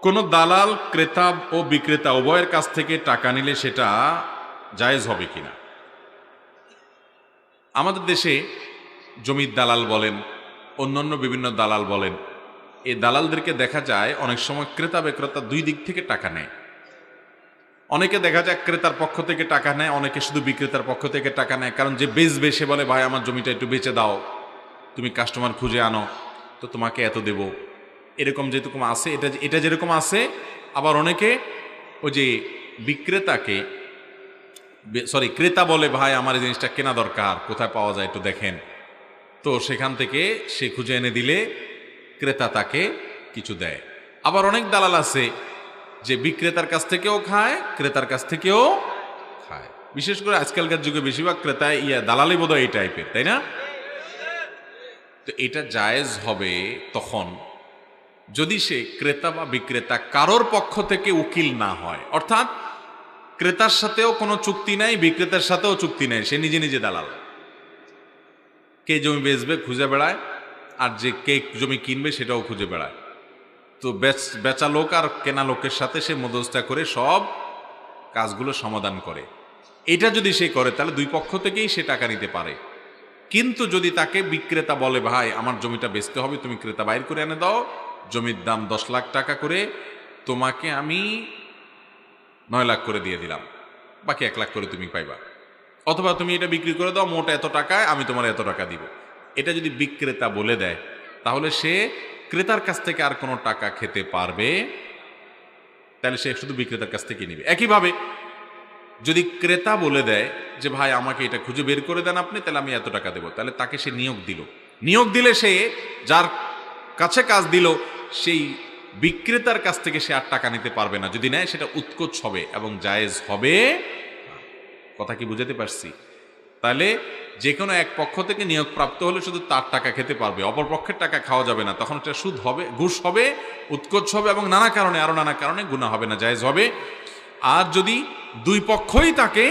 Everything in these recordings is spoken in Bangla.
কোনো দালাল ক্রেতা ও বিক্রেতা উভয়ের কাছ থেকে টাকা নিলে সেটা জায়েজ হবে কিনা। আমাদের দেশে জমির দালাল বলেন, অন্যান্য বিভিন্ন দালাল বলেন, এই দালালদেরকে দেখা যায় অনেক সময় ক্রেতা বিক্রেতা দুই দিক থেকে টাকা নেয়। অনেকে দেখা যায় ক্রেতার পক্ষ থেকে টাকা নেয়, অনেকে শুধু বিক্রেতার পক্ষ থেকে টাকা নেয়। কারণ যে বেচবে সে বলে, ভাই আমার জমিটা একটু বেচে দাও, তুমি কাস্টমার খুঁজে আনো, তো তোমাকে এত দেব। এরকম যেরকম আছে, এটা যেরকম আছে। আবার অনেকে ওই যে বিক্রেতাকে ক্রেতা বলে, ভাই আমার এই জিনিসটা কেনা দরকার, কোথায় পাওয়া যায় একটু দেখেন। তো সেখান থেকে সে খুঁজে এনে দিলে ক্রেতা তাকে কিছু দেয়। আবার অনেক দালাল আছে যে বিক্রেতার কাছ থেকেও খায়, ক্রেতার কাছ থেকেও খায়। বিশেষ করে আজকালকার যুগে বেশিরভাগ ক্রেতা দালালি বোধহয় এই টাইপের, তাই না? তো এটা জায়েজ হবে তখন যদি সে ক্রেতা বা বিক্রেতা কারোর পক্ষ থেকে উকিল না হয়। অর্থাৎ ক্রেতার সাথেও কোনো চুক্তি নাই, বিক্রেতার সাথেও চুক্তি নাই, সে নিজে নিজে দালাল। কে জমি বেচবে খুঁজে বেড়ায়, আর যে কে জমি কিনবে সেটাও খুঁজে বেড়ায়। তো বেচা লোক আর কেনা লোকের সাথে সে মধ্যস্থতা করে সব কাজগুলো সমাধান করে। এটা যদি সে করে তাহলে দুই পক্ষ থেকেই সে টাকা নিতে পারে। কিন্তু যদি তাকে বিক্রেতা বলে, ভাই আমার জমিটা বেচতে হবে, তুমি ক্রেতা বাইর করে এনে দাও, জমির দাম 10 লাখ টাকা করে, তোমাকে আমি 9 লাখ করে দিয়ে দিলাম, বাকি 1 লাখ করে তুমি পাইবা, অথবা তুমি এটা বিক্রি করে দাও, মোট এত টাকায় আমি তোমার এত টাকা দিব। এটা যদি বিক্রেতা বলে দেয় তাহলে সে ক্রেতার কাছ থেকে আর কোনো টাকা খেতে পারবে, তাহলে সে শুধু বিক্রেতার কাছ থেকে নিবে। একইভাবে যদি ক্রেতা বলে দেয় যে ভাই আমাকে এটা খুঁজে বের করে দেন আপনি, তাহলে আমি এত টাকা দেবো, তাহলে তাকে সে নিয়োগ দিলে সে যার কাছে কাজ দিল সেই বিক্রেতার কাছ থেকে সে আর টাকা নিতে পারবে না। যদি নেয় সেটা উৎকোচ হবে এবং জায়েজ হবে। কথা কি বুঝাতে পারছি? তাহলে যে কোনো এক পক্ষ থেকে নিয়োগ প্রাপ্ত হলে শুধু তার টাকা খেতে পারবে, অপর পক্ষের টাকা খাওয়া যাবে না। তখন এটা সুদ হবে, ঘুষ হবে, উৎকোচ হবে এবং আরো নানা কারণে গুনাহ হবে না, জায়েজ হবে। আর যদি দুই পক্ষই তাকে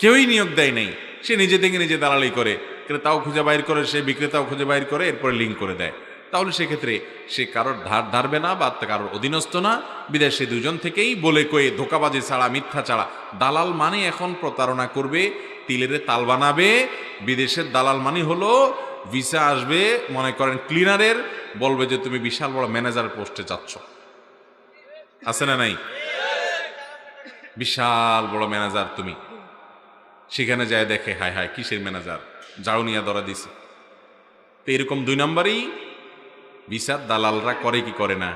কেউই নিয়োগ দেয় নাই, সে নিজে থেকে নিজে দালালি করে, ক্রেতাও খুঁজে বাইর করে, সে বিক্রেতাও খুঁজে বাইর করে, এরপরে লিঙ্ক করে দেয়, তাহলে সেক্ষেত্রে সে কারোর ধারবে না বা কারোর অধীনস্থ না। বিদেশে দুজন থেকেই বলে কয়ে, ধোকাবাজি ছাড়া, মিথ্যা ছাড়া। দালাল মানে এখন প্রতারণা করবে, তিলের তাল বানাবে। বিদেশের দালাল মানে হলো ভিসা আসবে, মনে করেন ক্লিনারের, বলবে যে তুমি বিশাল বড় ম্যানেজার পোস্টে যাচ্ছ, আছে না নাই? বিশাল বড় ম্যানেজার তুমি, সেখানে যায় দেখে হায় হায় কিসের ম্যানেজার, যাও নিয়ে ধরা দিছে। তো এরকম 2 নম্বরই ভিসার দালালরা করে কি করে না?